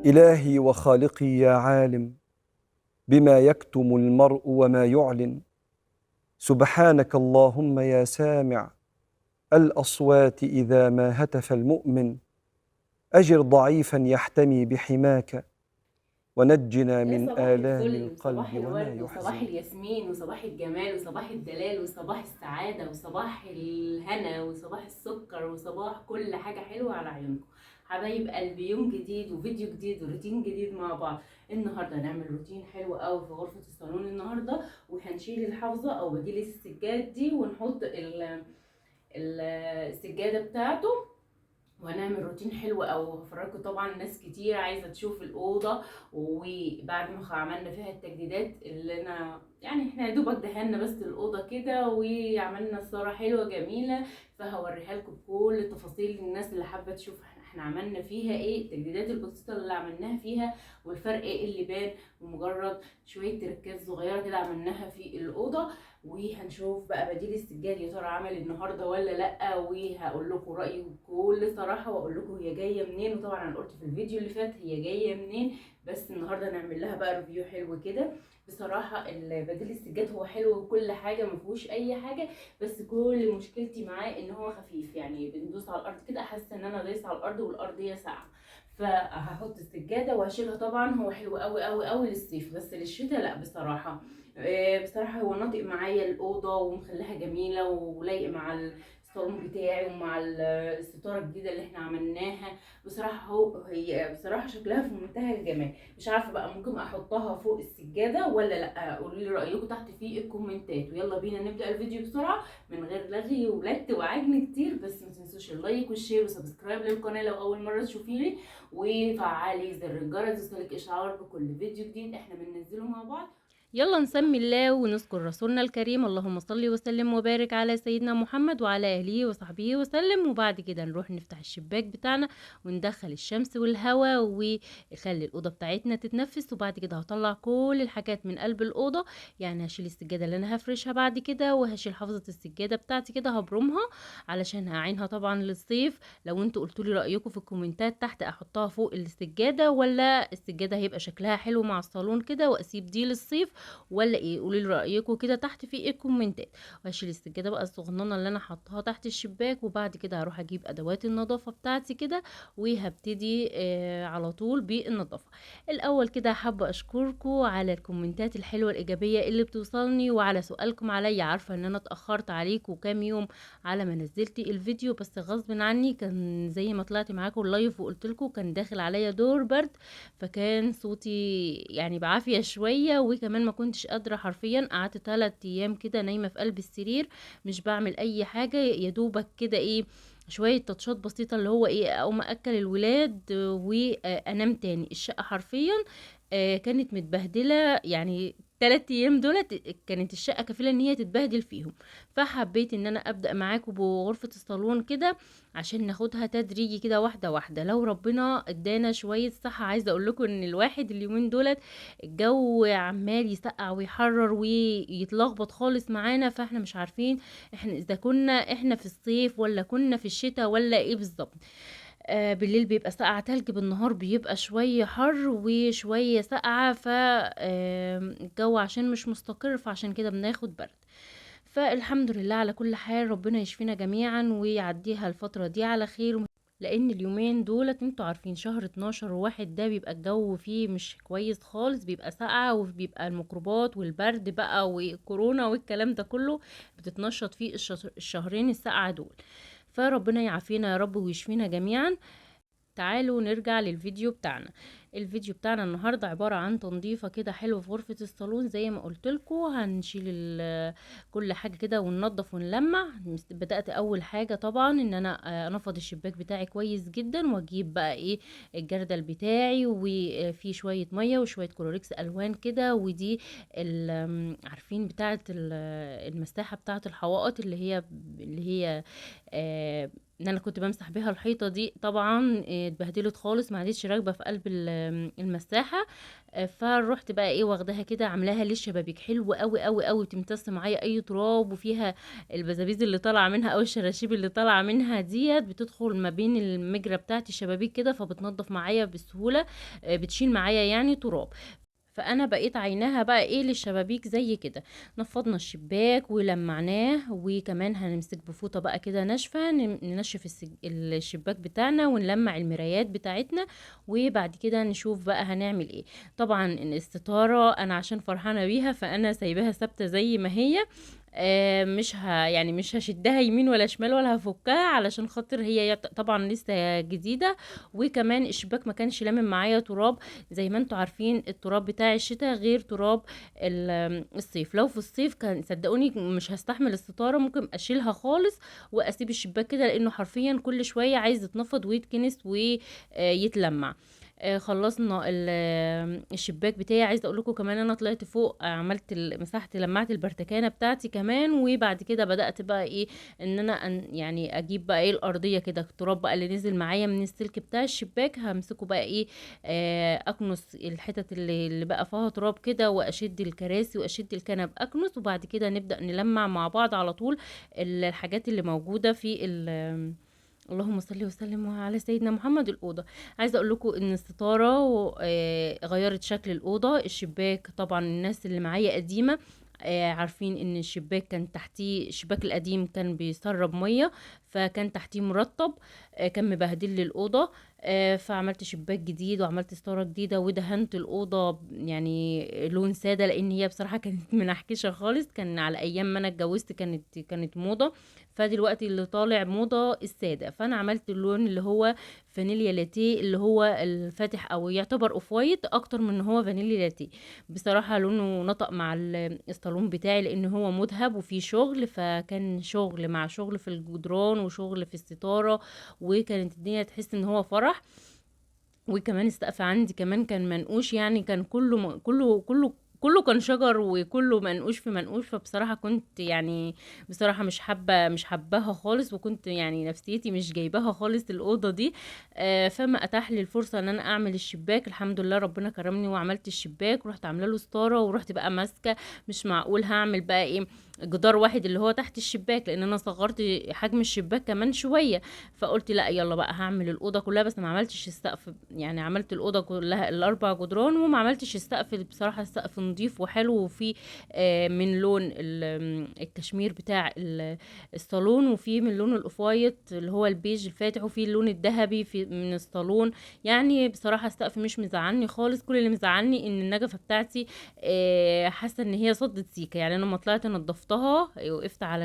إلهي وخالقي يا عالم بما يكتم المرء وما يعلن، سبحانك اللهم يا سامع الأصوات إذا ما هتف المؤمن، أجر ضعيفا يحتمي بحماك ونجنا يا من صباح آلام الفل القلب وصباح وما الورد وصباح يحزن. الياسمين وصباح الجمال وصباح الدلال وصباح السعادة وصباح الهنا وصباح السكر وصباح كل حاجة حلوة على عيونكم حبايب قلبي. يوم جديد وفيديو جديد وروتين جديد مع بعض. النهارده هنعمل روتين حلو قوي في غرفة الصالون النهارده، وهنشيل الحافظة او بديل السجاد دي ونحط السجادة بتاعته، وهنعمل روتين حلو او هفرجكم. طبعا ناس كتير عايزه تشوف الاوضه، وبعد ما عملنا فيها التجديدات اللي انا يعني احنا يا دوبك دهنا بس الاوضه كده وعملنا صوره حلوه جميله، فهوريها لكم بكل التفاصيل للناس اللي حابه تشوف احنا عملنا فيها ايه، التجديدات البسيطه اللي عملناها فيها والفرق ايه اللي بان، ومجرد شويه تركات صغيره كده عملناها في الاوضه. وهنشوف بقى بديل السجاد يا ترى عمل النهارده ولا لا، وهقول لكم رايي بكل صراحه واقول لكم هي جايه منين. وطبعا انا قلت في الفيديو اللي فات هي جايه منين، بس النهارده هنعمل لها بقى ريفيو حلو كده. بصراحه بديل السجاد هو حلو وكل حاجه ما فيهوش اي حاجه، بس كل مشكلتي معاه ان هو خفيف، يعني بندوس على الارض كده احس ان انا دايسه على الارض والارض هي ساقعه. فهحط السجاده وهشيلها. طبعا هو حلو قوي قوي قوي للصيف، بس للشتاء لا بصراحه. بصراحة هو ناطق معايا الأوضة ومخليها جميلة ولايق مع الصالون بتاعي ومع الستارة الجديدة اللي احنا عملناها. بصراحة هي بصراحة شكلها في منتهى الجمال. مش عارفة بقى ممكن احطها فوق السجادة ولا لا، قولوا لي رأيكم تحت في الكومنتات. ويلا بينا نبدأ الفيديو بسرعة من غير لغي ولت وعجن كتير. بس ما تنسوش اللايك والشير وسبسكرايب للقناة لو أول مرة تشوفيني، وفعلي زر الجرس يوصلك إشعار بكل فيديو جديد احنا بننزله مع بعض. يلا نسمي الله ونذكر رسولنا الكريم، اللهم صل وسلم وبارك على سيدنا محمد وعلى اهله وصحبه وسلم. وبعد كده نروح نفتح الشباك بتاعنا وندخل الشمس والهواء وخلي الاوضه بتاعتنا تتنفس. وبعد كده هطلع كل الحاجات من قلب الاوضه، يعني هشيل السجاده اللي انا هفرشها بعد كده، وهشيل حافظه السجاده بتاعتي كده هبرمها علشان هعينها طبعا للصيف. لو انتوا قلتوا لي رايكم في الكومنتات تحت، احطها فوق السجاده ولا السجاده هيبقى شكلها حلو مع الصالون كده واسيب دي للصيف ولا ايه؟ قولوا لي رايكم كده تحت في ايه الكومنتات. وهشيل السجاده بقى الصغننه اللي انا حطاها تحت الشباك، وبعد كده هروح اجيب ادوات النظافه بتاعتي كده وهبتدي على طول بالنظافه. الاول كده حابه اشكركم على الكومنتات الحلوه الايجابيه اللي بتوصلني وعلى سؤالكم عليا. عارفه ان انا اتاخرت عليكم كام يوم على ما نزلت الفيديو، بس غصب عني كان زي ما طلعت معاكم اللايف وقلت لكم كان داخل عليا دور برد، فكان صوتي يعني بعافيه شويه، وكمان ما كنتش قادره حرفيا. قعدت 3 ايام كده نايمه في قلب السرير مش بعمل اي حاجه، يا دوبك كده ايه شويه تاتشات بسيطه اللي هو ايه اقوم اكل الولاد وانام تاني. الشقه حرفيا كانت متبهدله، يعني 3 ايام دولت كانت الشقه كفيله ان هي تتبهدل فيهم. فحبيت ان انا ابدا معاكم بغرفه الصالون كده عشان ناخدها تدريجي كده واحده واحده. لو ربنا ادانا شويه صحه، عايزه اقول لكم ان الواحد اليومين دولت الجو عمال يسقع ويحرر ويتلخبط خالص معانا، فاحنا مش عارفين احنا اذا كنا احنا في الصيف ولا كنا في الشتاء ولا ايه بالظبط. بالليل بيبقى ساقعة تلج، بالنهار بيبقى شوية حر وشوية ساقعة، الجو عشان مش مستقر فعشان كده بناخد برد. فالحمد لله على كل حال، ربنا يشفينا جميعا ويعديها الفترة دي على خير. لان اليومين دولت انتوا عارفين شهر 12 وواحد ده بيبقى الجو فيه مش كويس خالص، بيبقى ساقعة وبيبقى الميكروبات والبرد بقى والكورونا والكلام ده كله بتتنشط فيه الشهرين الساقعة دول. فربنا يعافينا يا رب ويشفينا جميعا. تعالوا نرجع للفيديو بتاعنا. الفيديو بتاعنا النهارده عبارة عن تنظيفة كده حلوة في غرفة الصالون. زي ما قلت لكم هنشيل كل حاجة كده وننضف ونلمع. بدأت اول حاجة طبعا ان انا انفض الشباك بتاعي كويس جدا، واجيب بقى ايه الجردل بتاعي وفي شوية مية وشوية كلوريكس الوان كده، ودي عارفين بتاعة المساحة بتاعة الحوائط اللي هي ان انا كنت بمسح بيها الحيطه دي طبعا اتبهدلت خالص، ما عادتش راكبه في قلب المساحه. فروحت بقى ايه واخداها كده عاملاها للشبابيك، حلوه قوي قوي قوي، تمتص معايا اي تراب، وفيها البزابيز اللي طالعه منها او الشراشيب اللي طالعه منها ديت بتدخل ما بين المجرى بتاعت الشبابيك كده، فبتنضف معايا بسهوله، بتشيل معايا يعني تراب. فانا بقيت عيناها بقى ايه للشبابيك زي كده. نفضنا الشباك ولمعناه، وكمان هنمسك بفوطه بقى كده ناشفه ننشف الشباك بتاعنا، ونلمع المرايات بتاعتنا. وبعد كده نشوف بقى هنعمل ايه. طبعا الستاره انا عشان فرحانه بيها فانا سايباها ثابته زي ما هي. مش يعني مش هشدها يمين ولا شمال ولا هفكها، علشان خاطر هي طبعا لسه جديده. وكمان الشباك ما كانش لامم معايا تراب. زي ما انتوا عارفين التراب بتاع الشتاء غير تراب الصيف. لو في الصيف كان صدقوني مش هستحمل الستاره، ممكن اشيلها خالص واسيب الشباك كده، لانه حرفيا كل شويه عايز يتنفض ويتكنس ويتلمع. خلصنا الشباك بتاعي. عايزه اقول لكم كمان انا طلعت فوق، عملت مسحت لمعت البرتكانه بتاعتي كمان. وبعد كده بدات بقى ايه ان انا يعني اجيب بقى ايه الارضيه كده، التراب بقى اللي نزل معايا من السلك بتاع الشباك همسكه بقى ايه، اكنس الحتت اللي بقى فيها تراب كده، واشد الكراسي واشد الكنب اكنس. وبعد كده نبدا نلمع مع بعض على طول الحاجات اللي موجوده في اللهم صل وسلم على سيدنا محمد الأوضة. عايزة أقول لكم إن الستارة غيرت شكل الأوضة. الشباك طبعا الناس اللي معايا قديمة عارفين ان الشباك كان تحتيه، الشباك القديم كان بيسرب مية، فكان تحتيه مرطب، كان مبهدل لي الأوضة. فعملت شباك جديد وعملت ستارة جديدة ودهنت الأوضة يعني لون سادة، لأن هي بصراحة كانت منحكشة خالص. كان على أيام ما أنا اتجوزت كانت موضة، فدلوقتي اللي طالع موضة السادة. فأنا عملت اللون اللي هو فانيليا لاتيه، اللي هو الفاتح أو يعتبر أوف وايت أكتر من إن هو فانيليا لاتيه. بصراحة لونه نطق مع الصالون بتاعي لأن هو مذهب وفيه شغل، فكان شغل مع شغل في الجدران وشغل في الستارة، وكانت الدنيا تحس ان هو فرح. وكمان السقف عندي كمان كان منقوش، يعني كان كله كان شجر وكله منقوش في منقوش. فبصراحة كنت يعني بصراحة مش حباها خالص، وكنت يعني نفسيتي مش جايباها خالص الأوضة دي. فما أتاح لي الفرصة ان انا اعمل الشباك. الحمد لله ربنا كرمني وعملت الشباك، ورحت عامله له ستارة، ورحت بقى ماسكة. مش معقول هعمل بقى ايه جدار واحد اللي هو تحت الشباك، لان انا صغرت حجم الشباك كمان شوية. فقلت لا يلا بقى هعمل الاوضه كلها، بس ما عملتش السقف. يعني عملت الاوضه كلها الاربع جدران، وما عملتش السقف. بصراحه السقف نظيف وحلو، وفي من لون الكشمير بتاع الصالون، وفي من لون الاوف وايت اللي هو البيج الفاتح، وفي اللون الذهبي في من الصالون. يعني بصراحه السقف مش مزعلني خالص. كل اللي مزعلني ان النجفه بتاعتي حاسه ان هي صدت سيكه. يعني انا لما طلعت نضفتها، وقفت على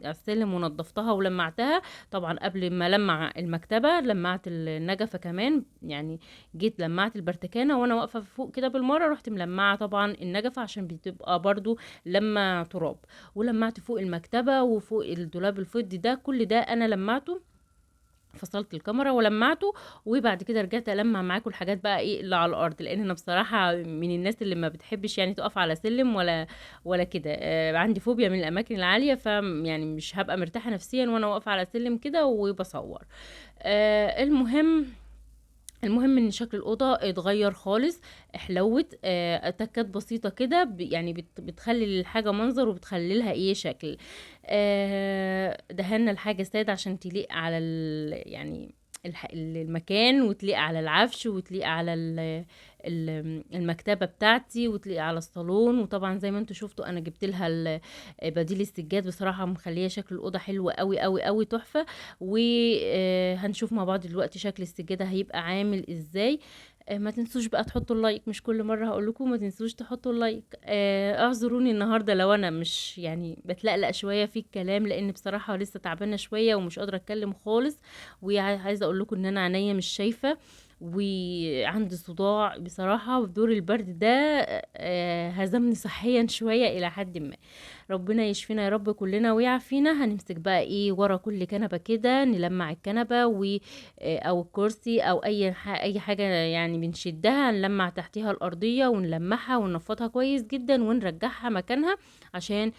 السلم ونضفتها ولمعتها. طبعا قبل ما لمع المكتبة لمعت النجفة كمان، يعني جيت لمعت البرتكانة وانا واقفة فوق كده بالمرة، رحت ملمعة طبعا النجفة عشان بتبقى برضو لما تراب. ولمعت فوق المكتبة وفوق الدولاب الفضي ده، كل ده انا لمعته. فصلت الكاميرا ولمعته، وبعد كده رجعت المع معاكم الحاجات بقى ايه اللي على الارض، لان انا بصراحه من الناس اللي ما بتحبش يعني تقف على سلم ولا كده. عندي فوبيا من الاماكن العاليه، يعني مش هبقى مرتاحه نفسيا وانا واقفه على سلم كده وبصور. المهم ان شكل الاوضه اتغير خالص، حلوت. تكات بسيطه كده يعني بتخلي الحاجه منظر وبتخلي لها ايه شكل. دهنا الحاجه ساده عشان تليق على يعني المكان، وتليق على العفش، وتليق على المكتبة بتاعتي، وتليق على الصالون. وطبعا زي ما انتوا شفتوا انا جبت لها بديل السجاد. بصراحة مخلية شكل الأوضة حلوة قوي قوي قوي تحفة. وهنشوف مع بعض دلوقتي شكل السجادة هيبقى عامل ازاي. ما تنسوش بقى تحطوا اللايك، مش كل مرة هقول لكم ما تنسوش تحطوا اللايك. اعذروني النهاردة لو انا مش يعني بتلقلق شوية في الكلام، لان بصراحة لسه تعبانة شوية ومش قادرة اتكلم خالص. وعايزة اقول لكم ان انا عينيا مش شايفة، وعندي صداع بصراحة، ودور البرد ده هزمني صحيا شوية إلى حد ما. ربنا يشفينا يا رب كلنا ويعافينا. هنمسك بقى ايه ورا كل كنبة كده، نلمع الكنبة او الكرسي او اي حاجة يعني بنشدها، نلمع تحتها الارضية ونلمعها وننفضها كويس جدا ونرجعها مكانها، عشان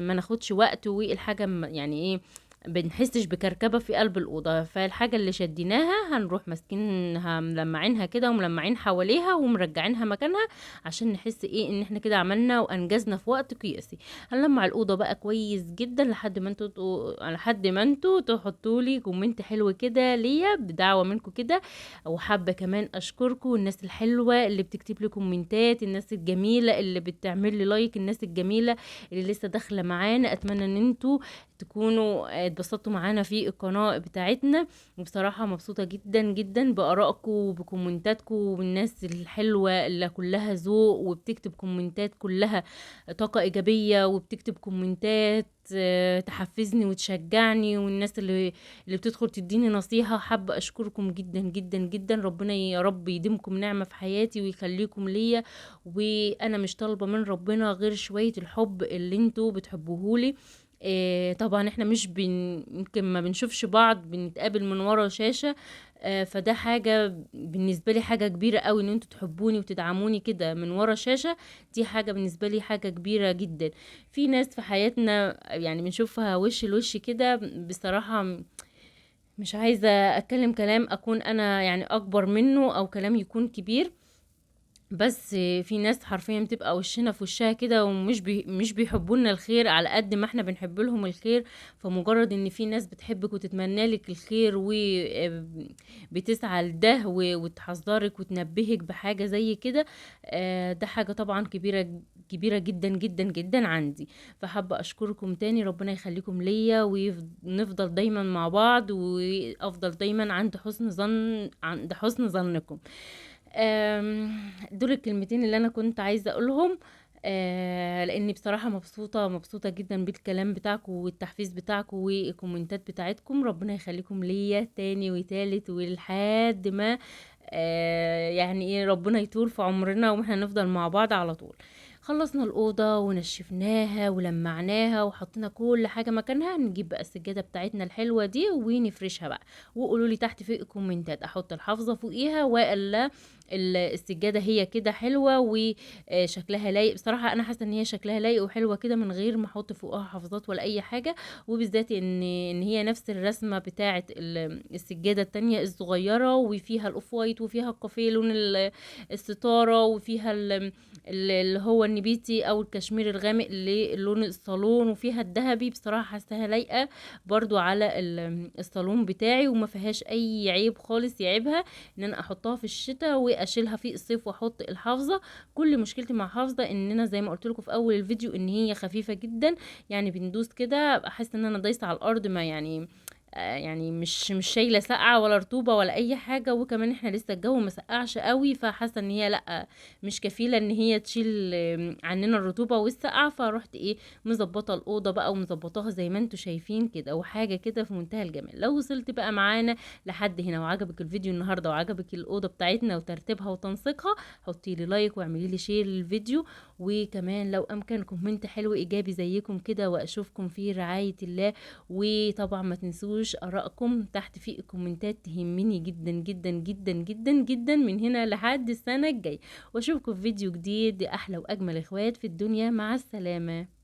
ما ناخدش وقت والحاجة يعني ايه بنحسش بكركبة في قلب الأوضة. فالحاجة اللي شديناها هنروح ماسكينها ملمعينها كده وملمعين حواليها ومرجعينها مكانها، عشان نحس ايه ان احنا كده عملنا وانجزنا في وقت قياسي. هنلمع الأوضة بقى كويس جدا لحد ما انتوا تحطوا لي كومنت حلو كده ليا بدعوة منكم كده. وحابة كمان اشكركم الناس الحلوة اللي بتكتب لي كومنتات، الناس الجميلة اللي بتعمل لي لايك، الناس الجميلة اللي لسه داخلة معانا. اتمنى ان انتوا تكونوا اتبسطتوا معانا في القناة بتاعتنا. وبصراحة مبسوطة جدا جدا بآرائكم وبكومنتاتكم والناس الحلوة اللي كلها ذوق وبتكتب كومنتات كلها طاقة إيجابية، وبتكتب كومنتات تحفزني وتشجعني، والناس اللي بتدخل تديني نصيحة. حابة أشكركم جدا جدا جدا. ربنا يا رب يديمكم نعمة في حياتي ويخليكم ليا. وأنا مش طالبة من ربنا غير شوية الحب اللي انتوا بتحبوهولي. طبعا احنا مش يمكن ما بنشوفش بعض، بنتقابل من ورا شاشة. فده حاجة بالنسبة لي حاجة كبيرة قوي ان انتوا تحبوني وتدعموني كده من ورا شاشة. دي حاجة بالنسبة لي حاجة كبيرة جدا. في ناس في حياتنا يعني بنشوفها وش لوش كده. بصراحة مش عايزة اتكلم كلام اكون انا يعني اكبر منه او كلام يكون كبير، بس في ناس حرفيا بتبقى وشنا في وشها كده ومش مش بيحبولنا الخير على قد ما احنا بنحب لهم الخير. فمجرد ان في ناس بتحبك وتتمنى لك الخير وبتسعى لده وتحذرك وتنبهك بحاجة زي كده، ده حاجة طبعا كبيرة كبيرة جدا جدا جدا عندي. فحابة اشكركم تاني، ربنا يخليكم ليا ونفضل دايما مع بعض، وافضل دايما عند حسن ظنكم. دول الكلمتين اللي انا كنت عايزة اقولهم. لاني بصراحة مبسوطة جدا بالكلام بتاعكم والتحفيز بتاعكم والكومنتات بتاعتكم. ربنا يخليكم ليا تاني وتالت ولحد ما يعني ايه ربنا يطول في عمرنا واحنا نفضل مع بعض على طول. خلصنا الأوضة ونشفناها ولمعناها وحطينا كل حاجة مكانها. نجيب بقى السجادة بتاعتنا الحلوة دي ونفرشها بقى. وقولوا لي تحت في الكومنتات احط الحافظة فوقيها ولا السجادة هي كده حلوة وشكلها لايق. بصراحة انا حاسة ان هي شكلها لايق وحلوة كده من غير ما احط فوقها حافظات ولا اي حاجة. وبالذات ان هي نفس الرسمة بتاعة السجادة التانية الصغيرة، وفيها الاوف وايت وفيها الكافيه لون الستارة، وفيها اللي هو النبيتي او الكشمير الغامق للون الصالون، وفيها الذهبي. بصراحة حاساها لايقة برضو على الصالون بتاعي وما فيهاش اي عيب خالص يعيبها ان انا احطها في الشتاء واشيلها في الصيف واحط الحافظة. كل مشكلتي مع حافظة ان انا زي ما قلت لكم في اول الفيديو ان هي خفيفة جدا، يعني بندوس كده احس ان انا دايسة على الارض، ما يعني يعني مش شايله سقعه ولا رطوبه ولا اي حاجه. وكمان احنا لسه الجو ما سقعش قوي، فحاسه ان هي لا مش كفيله ان هي تشيل عننا الرطوبه والسقعه. فروحت ايه مظبطه الاوضه بقى ومظبطاها زي ما انتم شايفين كده، وحاجه كده في منتهى الجمال. لو وصلت بقى معانا لحد هنا وعجبك الفيديو النهارده وعجبك الاوضه بتاعتنا وترتيبها وتنسيقها، حطي لي لايك واعملي لي شير للفيديو. وكمان لو امكن كومنت حلو ايجابي زيكم كده، واشوفكم في رعايه الله. وطبعا ما تنسوش ارائكم تحت في الكومنتات، تهمني جدا جدا جدا جدا جدا من هنا لحد السنة الجاية. واشوفكم في فيديو جديد. احلى واجمل اخوات في الدنيا، مع السلامة.